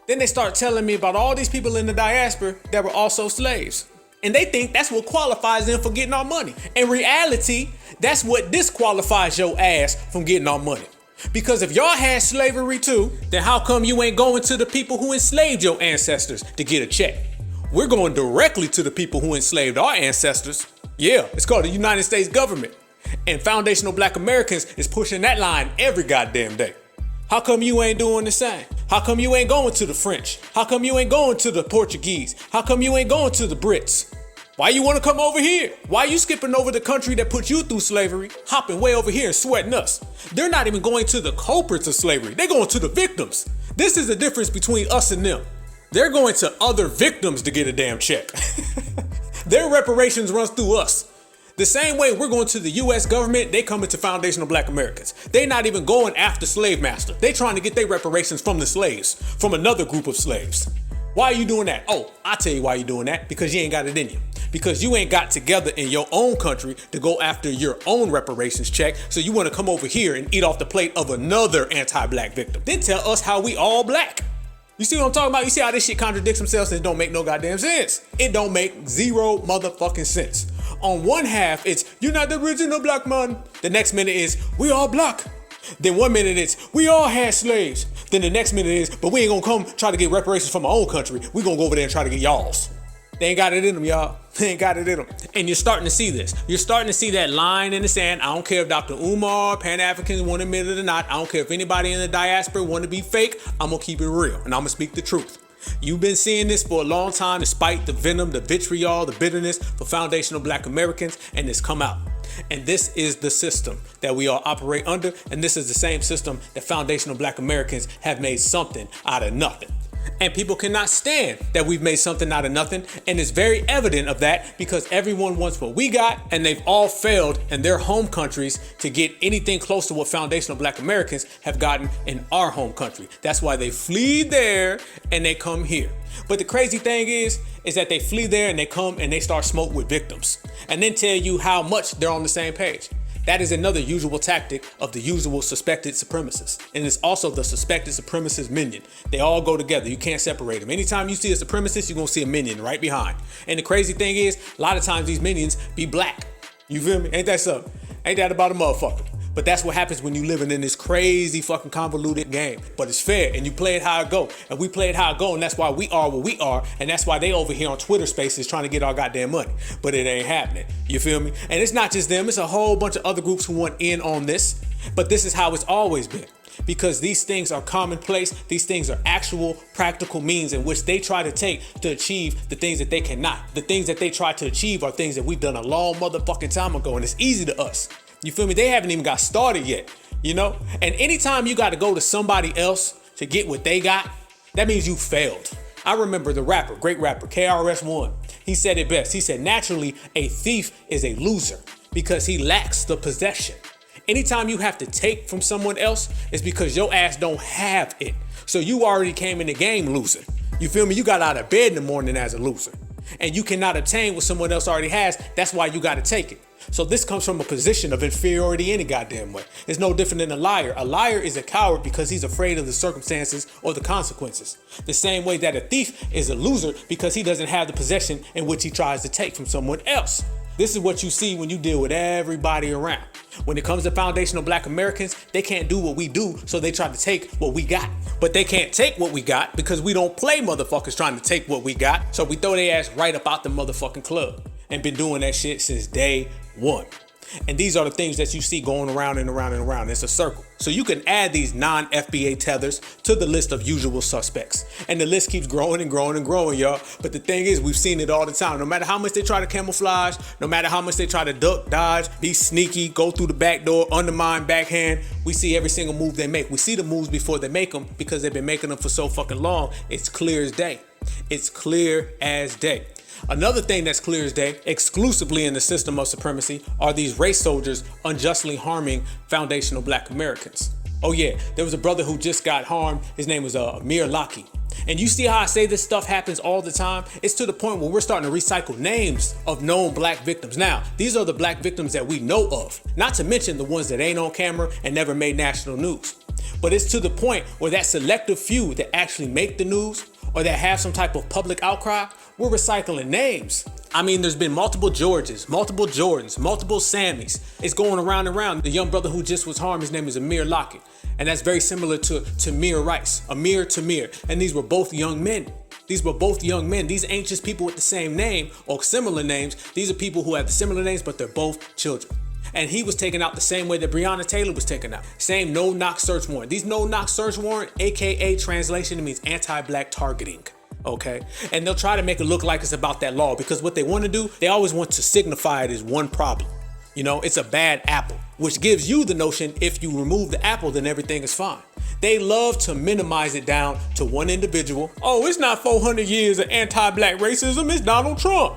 Then they start telling me about all these people in the diaspora that were also slaves. And they think that's what qualifies them for getting our money. In reality, that's what disqualifies your ass from getting our money. Because if y'all had slavery too, then how come you ain't going to the people who enslaved your ancestors to get a check? We're going directly to the people who enslaved our ancestors. Yeah, it's called the United States government. And foundational black Americans is pushing that line every goddamn day. How come you ain't doing the same? How come you ain't going to the French? How come you ain't going to the Portuguese? How come you ain't going to the Brits? Why you want to come over here? Why you skipping over the country that put you through slavery, hopping way over here and sweating us? They're not even going to the culprits of slavery. They're going to the victims. This is the difference between us and them. They're going to other victims to get a damn check. Their reparations runs through us. The same way we're going to the U.S. government, they coming to foundational black Americans. They not even going after slave master. They trying to get their reparations from the slaves, from another group of slaves. Why are you doing that? Oh, I'll tell you why you're doing that. Because you ain't got it in you. Because you ain't got together in your own country to go after your own reparations check. So you want to come over here and eat off the plate of another anti-black victim. Then tell us how we all black. You see what I'm talking about? You see how this shit contradicts themselves and it don't make no goddamn sense. It don't make zero motherfucking sense. On one half, it's, you're not the original black man. The next minute is, we all black. Then 1 minute it's, we all had slaves. Then the next minute is, but we ain't gonna come try to get reparations from our own country. We gonna go over there and try to get y'all's. They ain't got it in them, y'all. They ain't got it in them. And you're starting to see this. You're starting to see that line in the sand. I don't care if Dr. Umar, Pan-Africans want to admit it or not. I don't care if anybody in the diaspora want to be fake. I'm gonna keep it real and I'm gonna speak the truth. You've been seeing this for a long time, despite the venom, the vitriol, the bitterness for foundational black Americans, and it's come out. And this is the system that we all operate under, and this is the same system that foundational black Americans have made something out of nothing. And people cannot stand that we've made something out of nothing, and it's very evident of that because everyone wants what we got, and they've all failed in their home countries to get anything close to what foundational black Americans have gotten in our home country. That's why they flee there and they come here. But the crazy thing is that they flee there and they come and they start smoke with victims and then tell you how much they're on the same page. That is another usual tactic of the usual suspected supremacists. And it's also the suspected supremacist minion. They all go together. You can't separate them. Anytime you see a supremacist, you're going to see a minion right behind. And the crazy thing is, a lot of times these minions be black. You feel me? Ain't that something? Ain't that about a motherfucker? But that's what happens when you living in this crazy fucking convoluted game. But it's fair and you play it how it go. And we play it how it go, and that's why we are what we are. And that's why they over here on Twitter Spaces trying to get our goddamn money. But it ain't happening. You feel me? And it's not just them. It's a whole bunch of other groups who want in on this. But this is how it's always been. Because these things are commonplace. These things are actual practical means in which they try to take to achieve the things that they cannot. The things that they try to achieve are things that we've done a long motherfucking time ago, and it's easy to us. You feel me? They haven't even got started yet, you know? And anytime you got to go to somebody else to get what they got, that means you failed. I remember the rapper, great rapper, KRS-One. He said it best. He said, naturally, a thief is a loser because he lacks the possession. Anytime you have to take from someone else, it's because your ass don't have it. So you already came in the game losing. You feel me? You got out of bed in the morning as a loser. And you cannot obtain what someone else already has. That's why you got to take it. So this comes from a position of inferiority any goddamn way. It's no different than a liar. A liar is a coward because he's afraid of the circumstances or the consequences. The same way that a thief is a loser because he doesn't have the possession in which he tries to take from someone else. This is what you see when you deal with everybody around. When it comes to foundational Black Americans, they can't do what we do, so they try to take what we got. But they can't take what we got because we don't play motherfuckers trying to take what we got. So we throw their ass right up out the motherfucking club. And been doing that shit since day one. And these are the things that you see going around and around and around. It's a circle. So you can add these non-FBA tethers to the list of usual suspects. And the list keeps growing and growing and growing, y'all. But the thing is, we've seen it all the time. No matter how much they try to camouflage, no matter how much they try to duck, dodge, be sneaky, go through the back door, undermine, backhand, we see every single move they make. We see the moves before they make them because they've been making them for so fucking long. It's clear as day. It's clear as day. Another thing that's clear as day, exclusively in the system of supremacy, are these race soldiers unjustly harming foundational Black Americans. Oh yeah, there was a brother who just got harmed. His name was Amir Laki. And you see how I say this stuff happens all the time? It's to the point where we're starting to recycle names of known Black victims. Now, these are the Black victims that we know of, not to mention the ones that ain't on camera and never made national news. But it's to the point where that selective few that actually make the news or that have some type of public outcry, we're recycling names. I mean, there's been multiple Georges, multiple Jordans, multiple Sammys. It's going around and around. The young brother who just was harmed, his name is Amir Lockett. And that's very similar to Tamir Rice, Amir Tamir. And these were both young men. These were both young men. These ain't just people with the same name or similar names. These are people who have the similar names, but they're both children. And he was taken out the same way that Breonna Taylor was taken out. Same no-knock search warrant. These no-knock search warrant, AKA translation, it means anti-Black targeting. Okay, and they'll try to make it look like it's about that law because what they want to do, they always want to signify it as one problem. You know, it's a bad apple, which gives you the notion if you remove the apple, then everything is fine. They love to minimize it down to one individual. Oh, it's not 400 years of anti-Black racism, it's Donald Trump.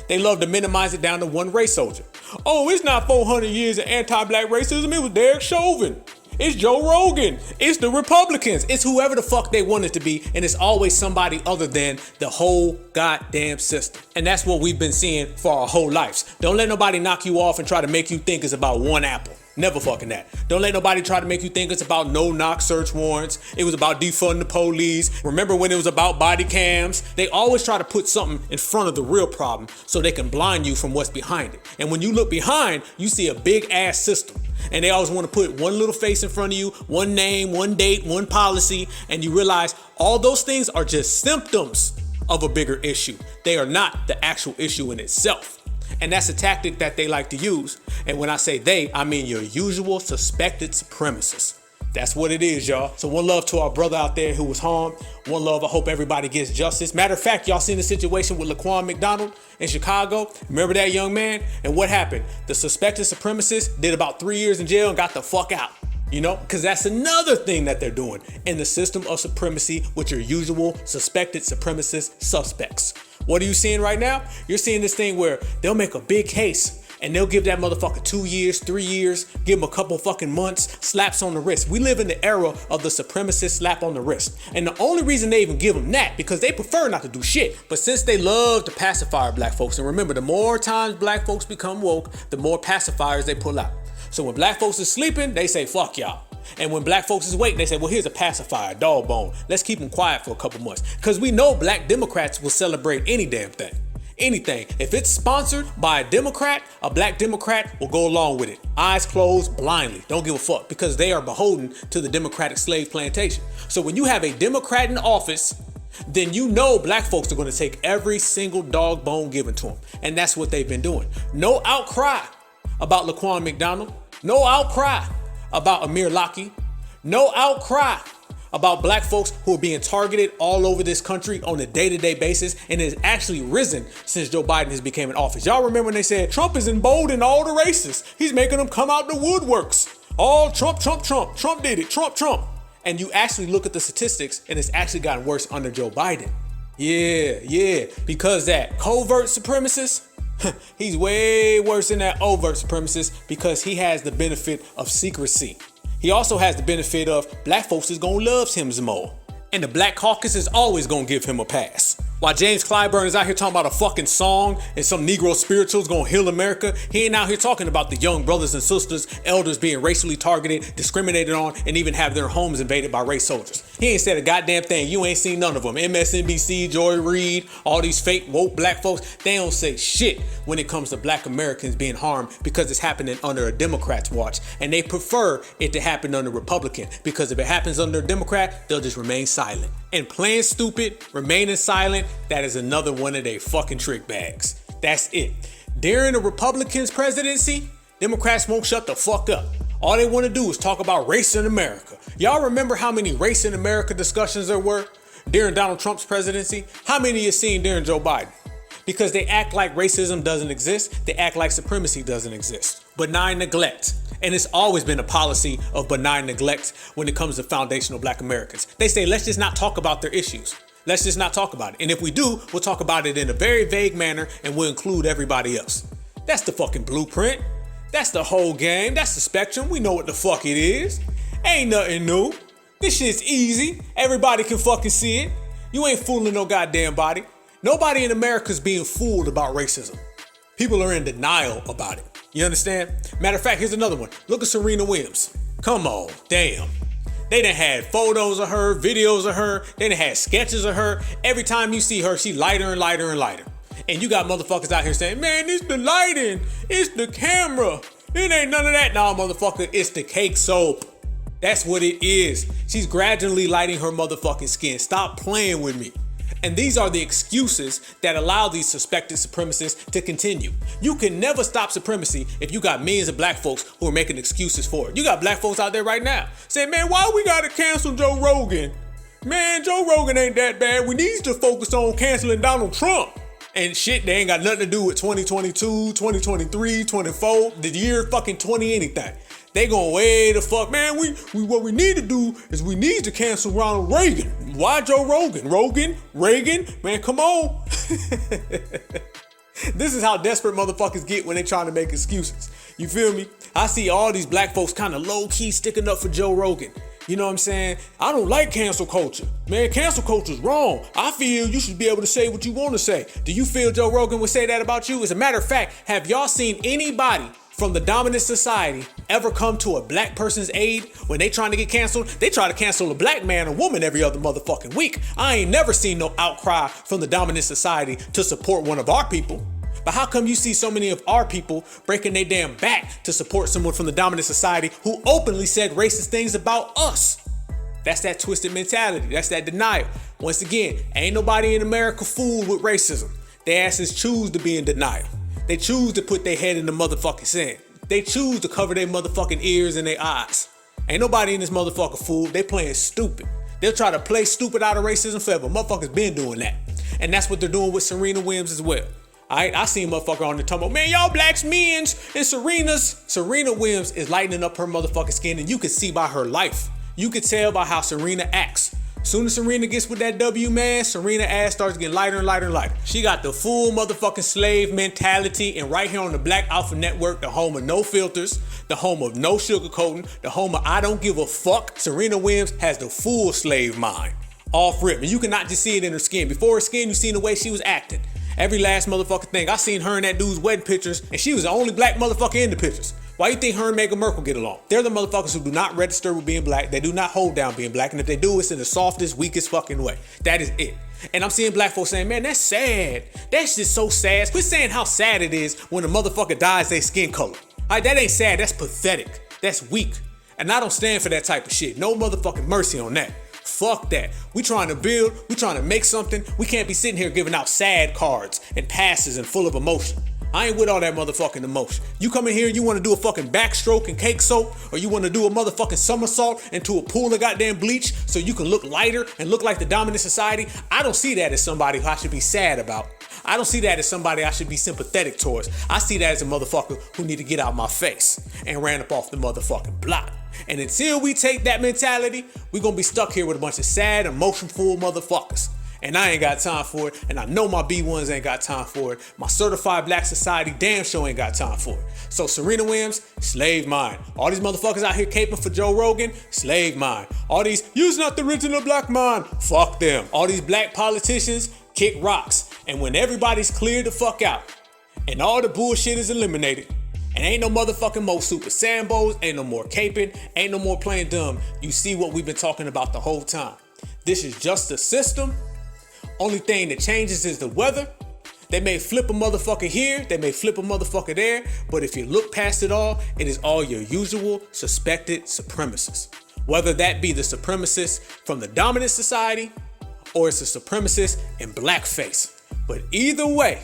They love to minimize it down to one race soldier. Oh, it's not 400 years of anti-Black racism, it was Derek Chauvin. It's Joe Rogan. It's the Republicans. It's whoever the fuck they want it to be. And it's always somebody other than the whole goddamn system. And that's what we've been seeing for our whole lives. Don't let nobody knock you off and try to make you think it's about one apple. Never fucking that. Don't let nobody try to make you think it's about no-knock search warrants. It was about defunding the police. Remember when it was about body cams? They always try to put something in front of the real problem so they can blind you from what's behind it. And when you look behind, you see a big ass system. And they always want to put one little face in front of you, one name, one date, one policy, and you realize all those things are just symptoms of a bigger issue. They are not the actual issue in itself. And that's a tactic that they like to use. And when I say they, I mean your usual suspected supremacists. That's what it is, y'all. So one love to our brother out there who was harmed. One love, I hope everybody gets justice. Matter of fact, y'all seen the situation with Laquan McDonald in Chicago? Remember that young man? And what happened? The suspected supremacist did about 3 years in jail and got the fuck out. You know, because that's another thing that they're doing in the system of supremacy with your usual suspected supremacist suspects. What are you seeing right now? You're seeing this thing where they'll make a big case and they'll give that motherfucker 2 years, 3 years, give him a couple fucking months, slaps on the wrist. We live in the era of the supremacist slap on the wrist. And the only reason they even give them that, because they prefer not to do shit. But since they love to pacify Black folks, and remember, the more times Black folks become woke, the more pacifiers they pull out. So when Black folks is sleeping, they say, fuck y'all. And when Black folks is awake, they say, well, here's a pacifier, dog bone. Let's keep them quiet for a couple months. Because we know Black Democrats will celebrate any damn thing. Anything. If it's sponsored by a Democrat, a Black Democrat will go along with it. Eyes closed, blindly. Don't give a fuck. Because they are beholden to the Democratic slave plantation. So when you have a Democrat in office, then you know Black folks are going to take every single dog bone given to them. And that's what they've been doing. No outcry about Laquan McDonald. No outcry about Amir Laki. No outcry about black folks who are being targeted all over this country on a day-to-day basis, and has actually risen since Joe Biden has become in office. Y'all remember when they said Trump is emboldening all the races. He's making them come out the woodworks. All Trump did it, Trump. And you actually look at the statistics, and it's actually gotten worse under Joe Biden. Yeah, because that covert supremacist, he's way worse than that overt supremacist because he has the benefit of secrecy. He also has the benefit of black folks is gonna love him more. And the Black Caucus is always gonna give him a pass. While James Clyburn is out here talking about a fucking song and some Negro spirituals gonna heal America, he ain't out here talking about the young brothers and sisters, elders being racially targeted, discriminated on, and even have their homes invaded by race soldiers. He ain't said a goddamn thing. You ain't seen none of them. MSNBC, Joy Reid, all these fake woke black folks, they don't say shit when it comes to black Americans being harmed because it's happening under a Democrat's watch. And they prefer it to happen under Republican because if it happens under a Democrat, they'll just remain silent. And playing stupid, remaining silent, that is another one of their fucking trick bags. That's it. During the Republicans' presidency, Democrats won't shut the fuck up. All they want to do is talk about race in America. Y'all remember how many race in America discussions there were during Donald Trump's presidency? How many you seen during Joe Biden? Because they act like racism doesn't exist. They act like supremacy doesn't exist. Benign neglect. And it's always been a policy of benign neglect when it comes to foundational black Americans. They say, let's just not talk about their issues. Let's just not talk about it. And if we do, we'll talk about it in a very vague manner and we'll include everybody else. That's the fucking blueprint. That's the whole game. That's the spectrum. We know what the fuck it is. Ain't nothing new. This shit's easy. Everybody can fucking see it. You ain't fooling no goddamn body. Nobody in America's being fooled about racism. People are in denial about it. You understand? Matter of fact, here's another one. Look at Serena Williams. Come on, damn. They done had photos of her, videos of her. They done had sketches of her. Every time you see her, she lighter and lighter and lighter. And you got motherfuckers out here saying, man, it's the lighting. It's the camera. It ain't none of that. Nah, motherfucker, it's the cake soap. That's what it is. She's gradually lighting her motherfucking skin. Stop playing with me. And these are the excuses that allow these suspected supremacists to continue. You can never stop supremacy if you got millions of black folks who are making excuses for it. You got black folks out there right now saying, man, why we gotta cancel Joe Rogan? Man, Joe Rogan ain't that bad. We need to focus on canceling Donald Trump. And shit, they ain't got nothing to do with 2022, 2023, 24, the year fucking 20 anything. They going way the fuck, man, we what we need to do is we need to cancel Ronald Reagan. Why Joe Rogan? Reagan? Man, come on. This is how desperate motherfuckers get when they trying to make excuses. You feel me? I see all these black folks kind of low-key sticking up for Joe Rogan. You know what I'm saying? I don't like cancel culture. Man, cancel culture's wrong. I feel you should be able to say what you want to say. Do you feel Joe Rogan would say that about you? As a matter of fact, have y'all seen anybody from the dominant society ever come to a black person's aid when they trying to get canceled? They try to cancel a black man or woman every other motherfucking week. I ain't never seen no outcry from the dominant society to support one of our people. But how come you see so many of our people breaking their damn back to support someone from the dominant society who openly said racist things about us? That's that twisted mentality. That's that denial. Once again, ain't nobody in America fooled with racism. Their asses choose to be in denial. They choose to put their head in the motherfucking sand. They choose to cover their motherfucking ears and their eyes. Ain't nobody in this motherfucker fool. They playing stupid. They'll try to play stupid out of racism forever. Motherfuckers been doing that. And that's what they're doing with Serena Williams as well. Alright, I seen a motherfucker on the tumble. Man, y'all blacks men's and Serena's. Serena Williams is lightening up her motherfucking skin, and you can see by her life. You can tell by how Serena acts. Soon as Serena gets with that W, man, Serena ass starts getting lighter and lighter and lighter. She got the full motherfucking slave mentality, and right here on the Black Alpha Network, the home of no filters, the home of no sugarcoating, the home of I don't give a fuck, Serena Williams has the full slave mind. Off rip. And you cannot just see it in her skin. Before her skin, you seen the way she was acting. Every last motherfucking thing. I seen her in that dude's wedding pictures, and she was the only black motherfucker in the pictures. Why you think her and Meghan Merkel get along? They're the motherfuckers who do not register with being black. They do not hold down being black. And if they do, it's in the softest, weakest fucking way. That is it. And I'm seeing black folks saying, man, that's sad. That's just so sad. Quit saying how sad it is when a motherfucker dyes their skin color. Alright, that ain't sad. That's pathetic. That's weak. And I don't stand for that type of shit. No motherfucking mercy on that. Fuck that. We trying to build. We trying to make something. We can't be sitting here giving out sad cards and passes and full of emotion. I ain't with all that motherfucking emotion. You come in here, you want to do a fucking backstroke and cake soap, or you want to do a motherfucking somersault into a pool of goddamn bleach so you can look lighter and look like the dominant society. I don't see that as somebody who I should be sad about. I don't see that as somebody I should be sympathetic towards. I see that as a motherfucker who need to get out my face and ran up off the motherfucking block. And until we take that mentality, we're gonna be stuck here with a bunch of sad, emotion-full motherfuckers. And I ain't got time for it, and I know my B1s ain't got time for it. My certified black society damn sure ain't got time for it. So Serena Williams, slave mine. All these motherfuckers out here caping for Joe Rogan, slave mine. All these, you's not the original black man, fuck them. All these black politicians, kick rocks. And when everybody's cleared the fuck out, and all the bullshit is eliminated, and ain't no motherfucking more Super Sambos, ain't no more caping, ain't no more playing dumb, you see what we've been talking about the whole time. This is just a system. Only thing that changes is the weather. They may flip a motherfucker here, they may flip a motherfucker there, but if you look past it all, it is all your usual suspected supremacists. Whether that be the supremacists from the dominant society, or it's a supremacist in blackface. But either way,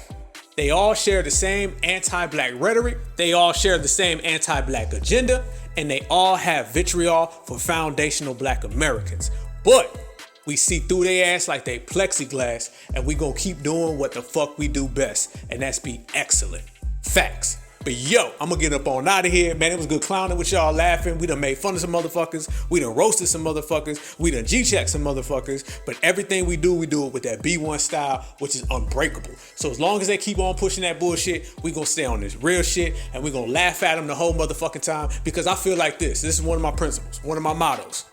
they all share the same anti-black rhetoric, they all share the same anti-black agenda, and they all have vitriol for foundational black Americans. But we see through their ass like they plexiglass, and we gonna keep doing what the fuck we do best, and that's be excellent. Facts. But yo, I'm gonna get up on out of here. Man, it was good clowning with y'all, laughing. We done made fun of some motherfuckers. We done roasted some motherfuckers. We done G-checked some motherfuckers. But everything we do it with that B1 style, which is unbreakable. So as long as they keep on pushing that bullshit, we gonna stay on this real shit, and we gonna laugh at them the whole motherfucking time, because I feel like this is one of my principles, one of my mottos.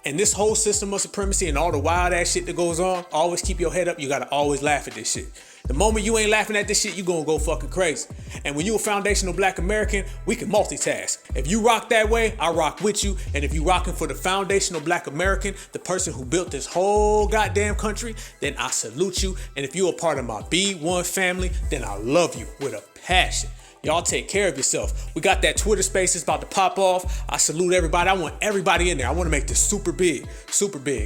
And this whole system of supremacy and all the wild ass shit that goes on, always keep your head up. You gotta always laugh at this shit. The moment you ain't laughing at this shit, you gonna go fucking crazy. And when you a foundational black American, we can multitask. If you rock that way, I rock with you. And if you rocking for the foundational black American, the person who built this whole goddamn country, then I salute you. And if you a part of my B1 family, then I love you with a passion. Y'all take care of yourself. We got that Twitter Spaces about to pop off. I salute everybody. I want everybody in there. I want to make this super big,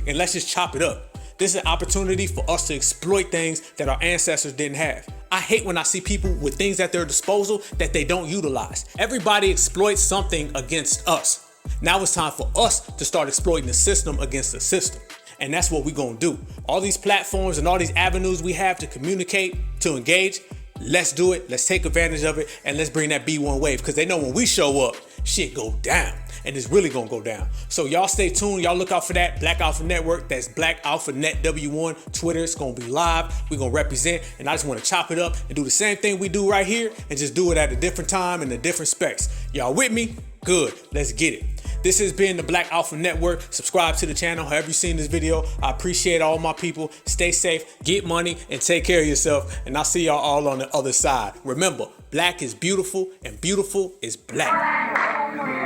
and let's just chop it up. This is an opportunity for us to exploit things that our ancestors didn't have. I hate when I see people with things at their disposal that they don't utilize. Everybody exploits something against us. Now it's time for us to start exploiting the system against the system. And that's what we're gonna do. All these platforms and all these avenues we have to communicate, to engage, let's do it, let's take advantage of it, and let's bring that B1 wave, because they know when we show up, shit go down, and it's really gonna go down. So y'all stay tuned, y'all look out for that, Black Alpha Network, that's Black Alpha Net W1, Twitter, it's gonna be live, we're gonna represent, and I just wanna chop it up and do the same thing we do right here, and just do it at a different time and a different specs. Y'all with me? Good, let's get it. This has been the Black Alpha Network. Subscribe to the channel, however you've seen this video. I appreciate all my people. Stay safe, get money, and take care of yourself. And I'll see y'all all on the other side. Remember, black is beautiful, and beautiful is black.